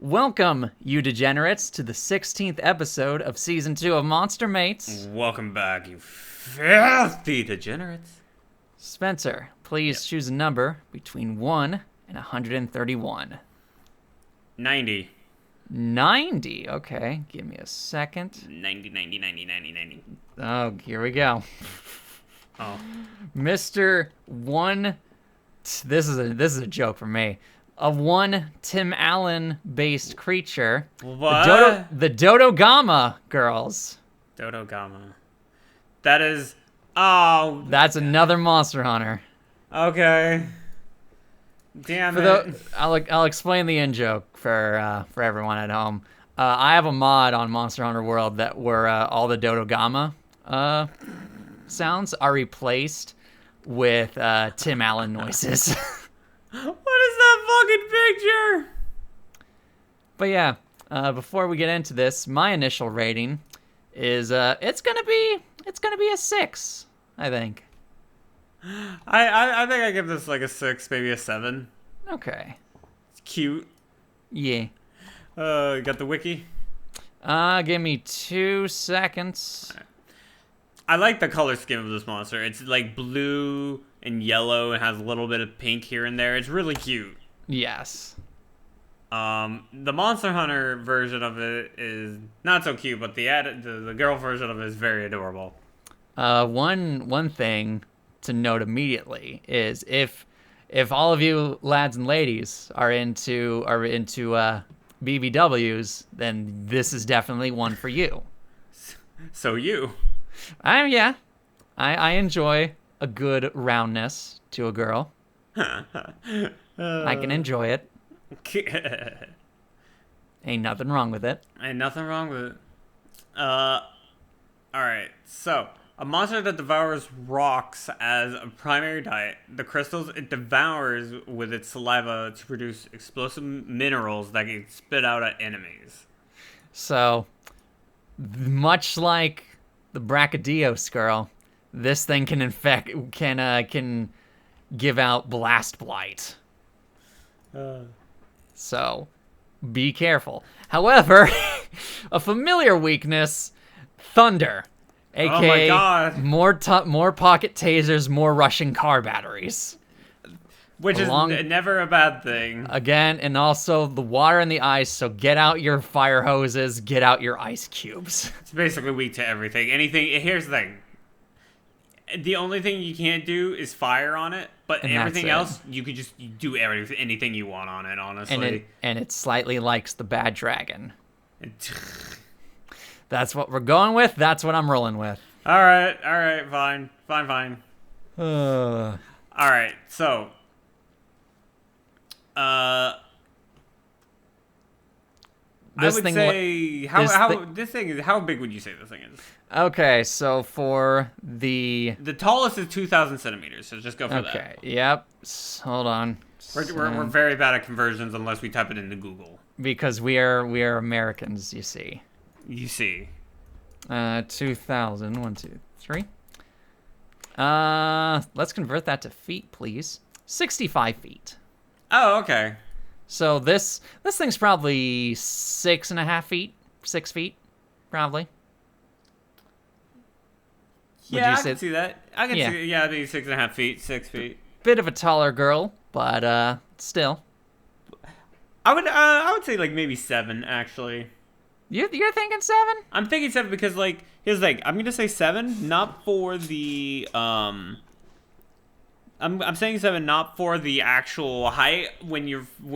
Welcome, you degenerates, to the 16th episode of Season 2 of Monster Mates. Welcome back, you filthy degenerates. Spencer, please choose a number between 1 and 131. 90. 90, okay. Give me a second. 90. Oh, here we go. Oh. Mr. One, this is a joke for me. A one Tim Allen-based creature. What? The Dodogama girls. Dodogama. That is... Oh. That's another Monster Hunter. Okay. Damn it. I'll explain the in-joke for everyone at home. I have a mod on Monster Hunter World where all the Dodogama sounds are replaced with Tim Allen noises. What is that fucking picture? But yeah, before we get into this, my initial rating is it's gonna be a 6, I think. I think I give this like a 6, maybe a 7. Okay. It's cute. Yeah. You got the wiki? Give me 2 seconds. I like the color scheme of this monster. It's like blue and yellow and has a little bit of pink here and there. It's really cute. Yes. The Monster Hunter version of it is not so cute, but the girl version of it is very adorable. One thing to note immediately is if all of you lads and ladies are into BBWs, then this is definitely one for you. So you. Yeah. I enjoy a good roundness to a girl. I can enjoy it. Ain't nothing wrong with it. Ain't nothing wrong with it. Alright, so a monster that devours rocks as a primary diet. The crystals it devours with its saliva to produce explosive minerals that can spit out at enemies. So, much like the Brachydios girl, this thing can give out blast blight. So, be careful. However, a familiar weakness, thunder, aka oh my God. more pocket tasers, more Russian car batteries. Which is never a bad thing. Again, and also the water and the ice, so get out your fire hoses, get out your ice cubes. It's basically weak to everything. Here's the thing. The only thing you can't do is fire on it, but everything else, you could just do anything you want on it, honestly. And it slightly likes the bad dragon. That's what we're going with. That's what I'm rolling with. All right, fine. Uh, All right, so... I would say how big would you say this thing is? Okay, so for the tallest is 2,000 centimeters, so just go for that. Okay, yep. Hold on. We're very bad at conversions unless we type it into Google. Because we are Americans, you see. 2,000. 1, 2, 3. Let's convert that to feet, please. 65 feet. Oh, okay. So this thing's probably 6.5 feet, 6 feet, probably. Yeah, I can see that. I can see. Yeah, maybe 6.5 feet, 6 feet. Bit of a taller girl, but still. I would say like maybe 7 actually. You're thinking 7? I'm thinking 7 because like here's the thing. I'm gonna say 7, not for the I'm saying 7 not for the actual height when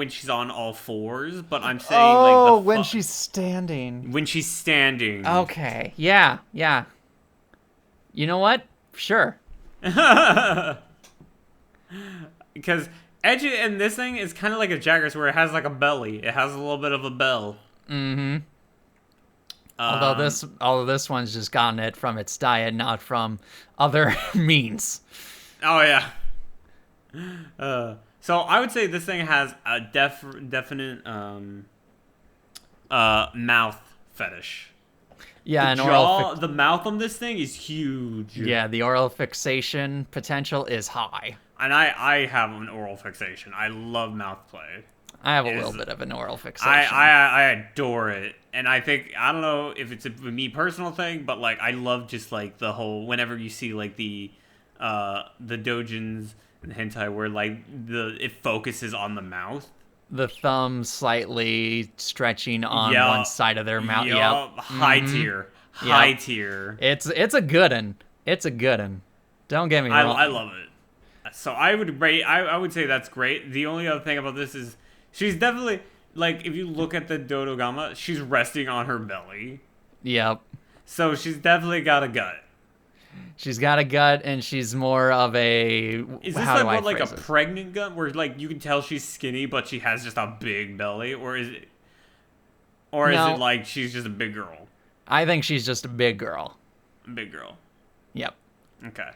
she's on all fours, but I'm saying when she's standing. When she's standing. Okay. Yeah. You know what? Sure. Because Edge and this thing is kind of like a Jagger's where it has like a belly. It has a little bit of a bell. Mm-hmm. Although this one's just gotten it from its diet, not from other means. Oh yeah. So I would say this thing has a definite mouth fetish. Yeah, the mouth on this thing is huge. Yeah, the oral fixation potential is high. And I have an oral fixation. I love mouth play. I have a is little bit of an oral fixation. I adore it, and I think I don't know if it's a me personal thing, but like I love just like the whole whenever you see like the dojins and hentai where like it focuses on the mouth. The thumb slightly stretching on Yeah, one side of their mouth. yeah, Yep. high tier, high tier. It's a good one. It's a good one. Don't get me wrong. I love it. So I would rate. I would say that's great. The only other thing about this is she's definitely like if you look at the Dodogama, she's resting on her belly. Yep. So she's definitely got a gut. She's got a gut, and she's more of a. Is this like a pregnant gut, where like you can tell she's skinny, but she has just a big belly, or is it like she's just a big girl? I think she's just a big girl. A big girl. Yep. Okay.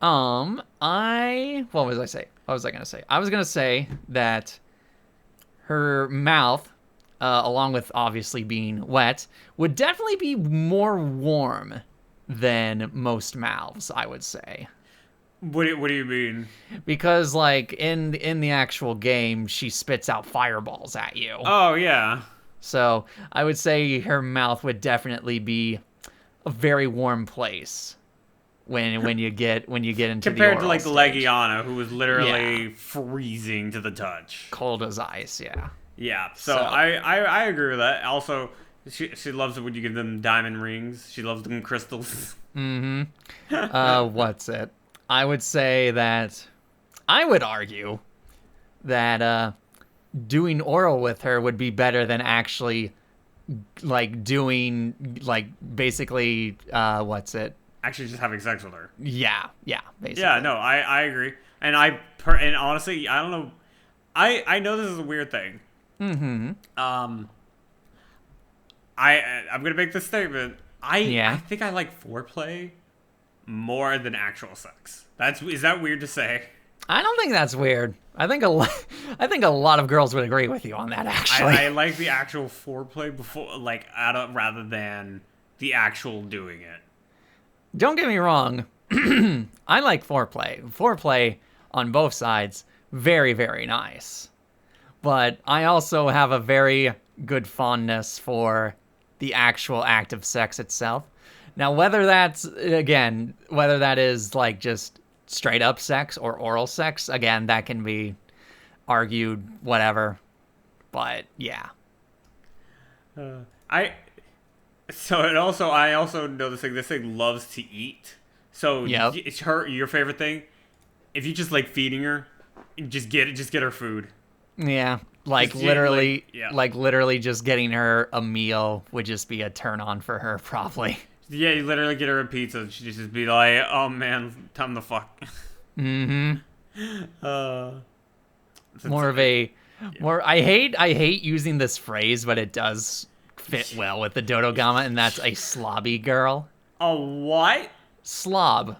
What was I say? What was I gonna say? I was gonna say that her mouth, along with obviously being wet, would definitely be more warm than most mouths, I would say. What do you mean? Because like in the actual game, she spits out fireballs at you. Oh yeah. So I would say her mouth would definitely be a very warm place when you get into compared the to like stage. Legiana, who was literally freezing to the touch, cold as ice. Yeah. Yeah. So I agree with that. Also, she loves it when you give them diamond rings. She loves them crystals. What's it? I would say that I would argue that doing oral with her would be better than actually like doing like basically what's it? Actually, just having sex with her. Yeah, basically. Yeah, no, I agree. And and honestly, I don't know. I know this is a weird thing. I'm gonna make this statement. I think I like foreplay more than actual sex. Is that weird to say? I don't think that's weird. I think a lot of girls would agree with you on that. Actually, I like the actual foreplay before, like, rather than the actual doing it. Don't get me wrong. I like foreplay. Foreplay on both sides, very, very nice. But I also have a very good fondness for the actual act of sex itself. Now, whether that is like just straight up sex or oral sex, again, that can be argued, whatever. But yeah. I also know this thing loves to eat. So it's your favorite thing. If you just like feeding her, just get her food. Yeah. Like literally just getting her a meal would just be a turn on for her, probably. Yeah, you literally get her a pizza and she'd just be like, "Oh man, time to fuck." I hate using this phrase, but it does fit well with the Dodogama, and that's a slobby girl. A what? Slob.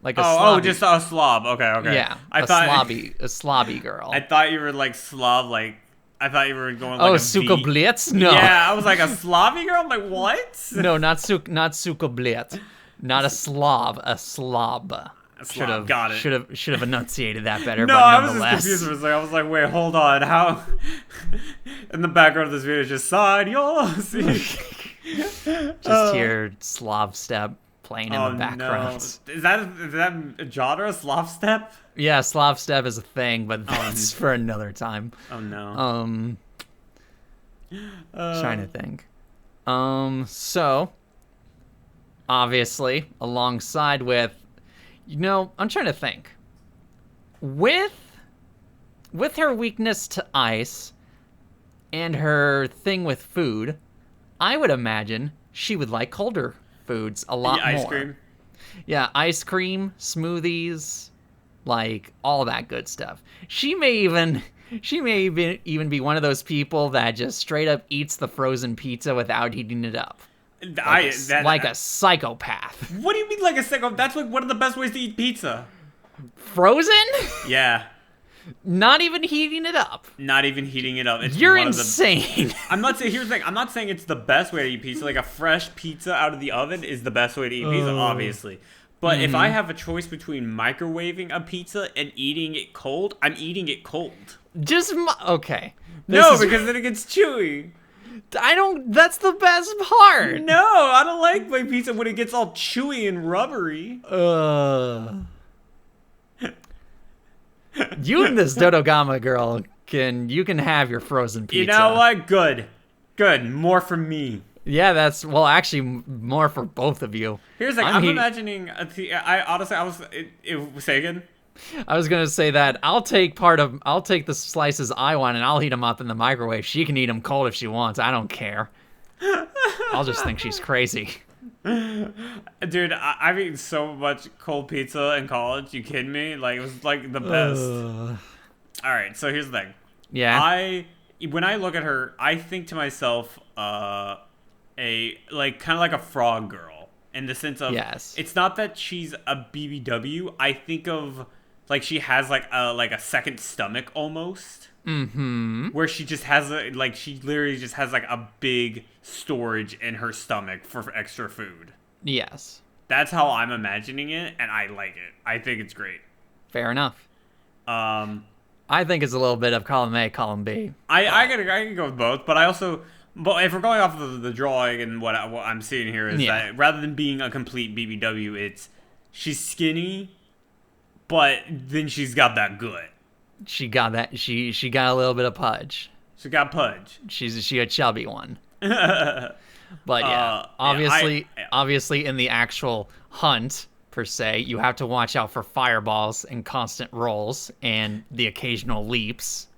Like a slobby. Oh, just a slob. Okay. Yeah, a slobby girl. I thought you were like slob, like I thought you were going like Sukoblitz? No. Yeah, I was like a slobby girl. I'm like, what? No, not Sukoblitz. Not a slob, a slob. Got it. Should have enunciated that better. No, but I was just confused for a second. I was like, wait, hold on. How? In the background of this video is just side yours. Just hear Slav step playing in the background. No. Is that a genre, Slav step? Yeah, Slav step is a thing, but that's for another time. Oh no. Trying to think. So obviously, alongside with, I'm trying to think. With her weakness to ice and her thing with food, I would imagine she would like colder foods a lot more. Ice cream. Yeah, ice cream, smoothies, like all that good stuff. She may even be one of those people that just straight up eats the frozen pizza without heating it up. Like a psychopath. What do you mean like a psychopath? That's like one of the best ways to eat pizza. Frozen? Yeah. Not even heating it up. Not even heating it up. You're insane. I'm not saying. Here's the thing. I'm not saying it's the best way to eat pizza. Like a fresh pizza out of the oven is the best way to eat pizza, obviously. But if I have a choice between microwaving a pizza and eating it cold, I'm eating it cold. Okay. No, because then it gets chewy. That's the best part. No, I don't like my pizza when it gets all chewy and rubbery. You and this Dodogama girl you can have your frozen pizza. You know what? Good. More for me. Yeah, actually more for both of you. Here's like, I'm imagining, say again? I was gonna say that I'll take the slices I want and I'll heat them up in the microwave. She can eat them cold if she wants. I don't care. I'll just think she's crazy. Dude, I've eaten so much cold pizza in college. You kidding me? Like, it was like the best. All right, so here's the thing. Yeah. When I look at her, I think to myself, kind of like a frog girl, in the sense of, yes, it's not that she's a BBW. I think of like she has like a second stomach almost. Mm-hmm. Where she just has she literally just has like a big storage in her stomach for extra food. Yes. That's how I'm imagining it, and I like it. I think it's great. Fair enough. I think it's a little bit of column A, column B. I can go with both, but if we're going off of the drawing and what I'm seeing here is that rather than being a complete BBW, she's skinny, but then she's got that gut. She got that. She got a little bit of pudge. She got pudge. She a chubby one. But yeah, obviously in the actual hunt per se, you have to watch out for fireballs and constant rolls and the occasional leaps.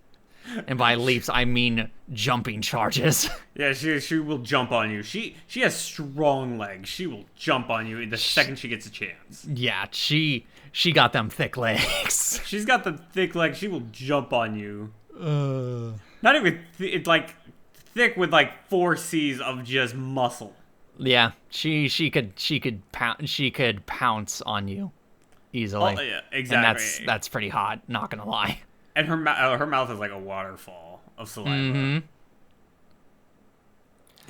And by leaps, I mean jumping charges. Yeah, she will jump on you. She has strong legs. She will jump on you the second she gets a chance. Yeah, she got them thick legs. She's got the thick legs. She will jump on you. Not even it's like thick with like 4 C's of just muscle. Yeah, she could pounce on you easily. Oh, yeah, exactly. And that's pretty hot. Not gonna lie. And her mouth is like a waterfall of saliva. Mm-hmm.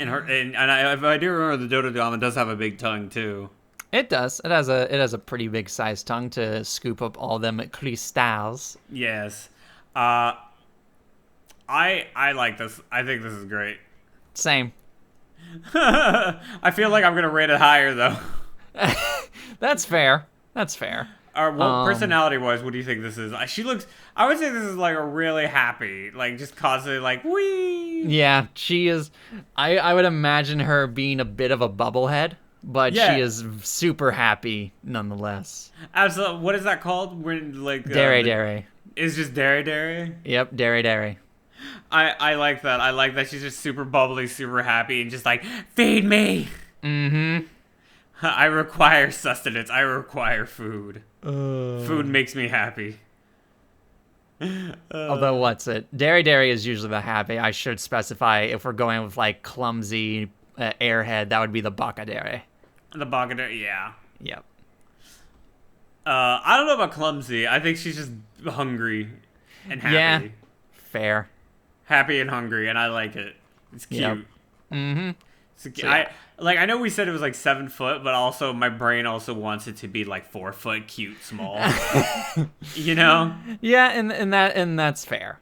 And I do remember the Dodogama does have a big tongue too. It does. It has a pretty big sized tongue to scoop up all them crystals. Yes. I like this. I think this is great. Same. I feel like I'm gonna rate it higher though. That's fair. Personality-wise, what do you think this is? I would say this is like a really happy, like just constantly like wee. Yeah, she is. I would imagine her being a bit of a bubblehead, but she is super happy nonetheless. Absolutely. What is that called? When like dairy. It's just dairy. Yep, dairy. I like that. I like that she's just super bubbly, super happy, and just like feed me. Mm-hmm. I require sustenance. I require food. Food makes me happy. Although, what's it? Dairy is usually the happy. I should specify if we're going with like clumsy airhead, that would be the Bakadere. The Bakadere, yeah. Yep. I don't know about clumsy. I think she's just hungry and happy. Yeah. Fair. Happy and hungry, and I like it. It's cute. Yep. Mm-hmm. I know we said it was like 7 foot, but also my brain also wants it to be like 4 foot, cute, small. You know? Yeah, and that's fair.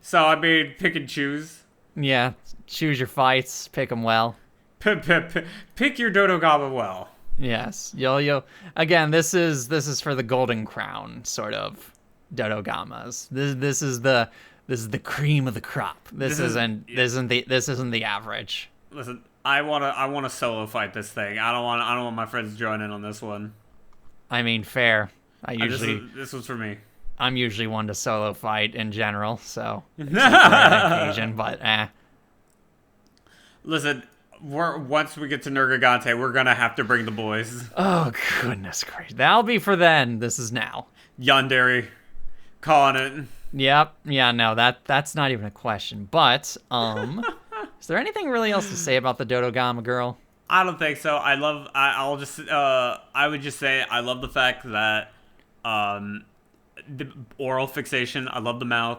So I mean, pick and choose. Yeah, choose your fights, pick them well. Pick your Dodogama well. Yes, yo. Again, this is for the golden crown sort of Dodogamas. This is the cream of the crop. This isn't the average. Listen, I want to solo fight this thing. I don't want my friends to join in on this one. I mean, fair. This was for me. I'm usually one to solo fight in general, so it's an occasion, but Listen, once we get to Nergigante, we're gonna have to bring the boys. Oh goodness gracious, that'll be for then. This is now. Yandere, calling it. Yep. Yeah. No. That's not even a question. But is there anything really else to say about the Dodogama girl? I don't think so. I would just say I love the fact that the oral fixation. I love the mouth.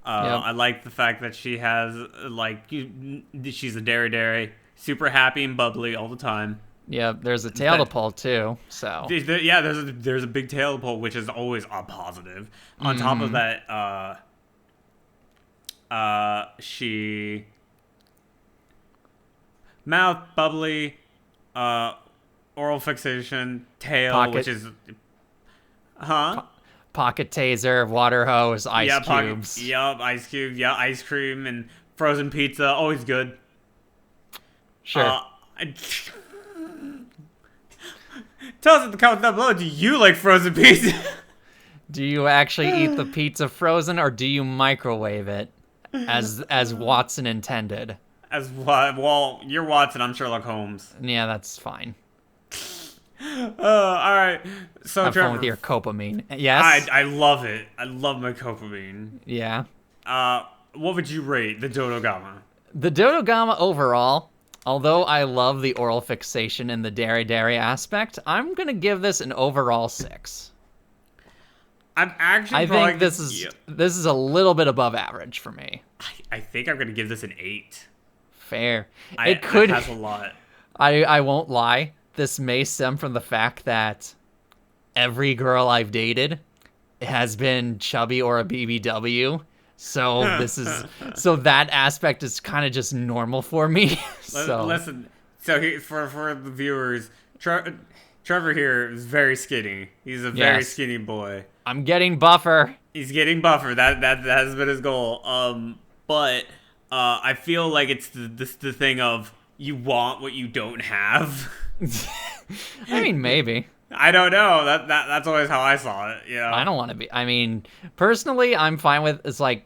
Yep. I like the fact that she has she's a dairy, super happy and bubbly all the time. Yeah, there's a tail to pull too. So Yeah, there's a big tail to pull, which is always a positive. On top of that, she mouth bubbly, oral fixation, tail, which pocket is huh? pocket taser, water hose, ice cubes. Yup, ice cube. Yeah, ice cream and frozen pizza, always good. Sure. I- Tell us in the comments down below. Do you like frozen pizza? Do you actually eat the pizza frozen, or do you microwave it, as Watson intended? As what? Well, you're Watson. I'm Sherlock Holmes. Yeah, that's fine. All right. So Have Trevor, fun with your copamine. Yes. I love it. I love my copamine. Yeah. What would you rate the Dodogama? The Dodogama overall, although I love the oral fixation and the dairy aspect, I'm gonna give this an overall 6. I'm actually. I think this is a little bit above average for me. I think I'm gonna give this an 8. Fair. It has a lot. I won't lie. This may stem from the fact that every girl I've dated has been chubby or a BBW. So that aspect is kind of just normal for me. Listen, for the viewers, Trevor here is very skinny. He's a very skinny boy. I'm getting buffer. He's getting buffer. That has been his goal. But I feel like it's the thing of you want what you don't have. I mean, maybe. I don't know. That's always how I saw it. Yeah. I don't want to be. I mean, personally, I'm fine with. It's like,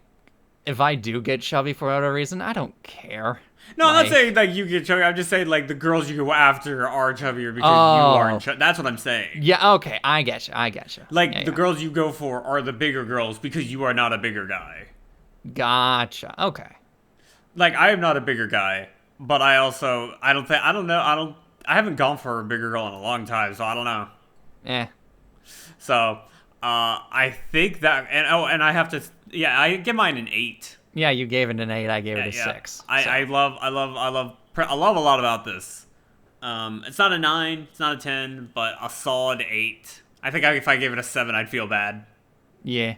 if I do get chubby for whatever reason, I don't care. No, I'm not saying like you get chubby. I'm just saying like the girls you go after are chubbier because you aren't chubby. That's what I'm saying. Yeah. Okay. I get you. Like the girls you go for are the bigger girls because you are not a bigger guy. Gotcha. Okay. Like I am not a bigger guy, but I haven't gone for a bigger girl in a long time, so I don't know. So, I think that, and I have to, I give mine an 8. Yeah, you gave it an 8. I gave it a 6. I love a lot about this. It's not a 9, it's not a 10, but a solid 8. I think if I gave it a 7, I'd feel bad. Yeah.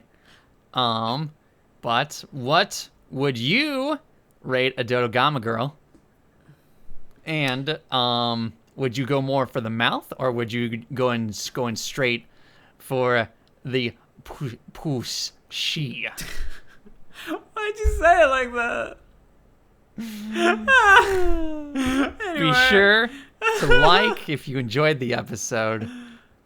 But what would you rate a Dodogama girl? And, would you go more for the mouth, or would you going straight for the push she? Why'd you say it like that? Anyway. Be sure to like if you enjoyed the episode.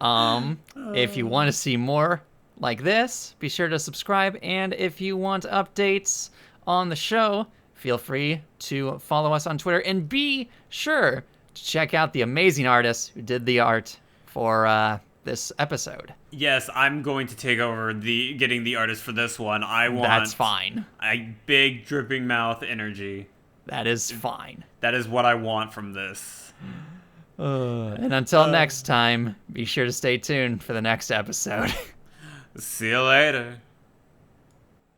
If you want to see more like this, be sure to subscribe. And if you want updates on the show, feel free to follow us on Twitter. And be sure to check out the amazing artist who did the art for this episode. Yes, I'm going to take over getting the artist for this one. That's fine. A big dripping mouth energy. That is fine. That is what I want from this. And until next time, be sure to stay tuned for the next episode. See you later.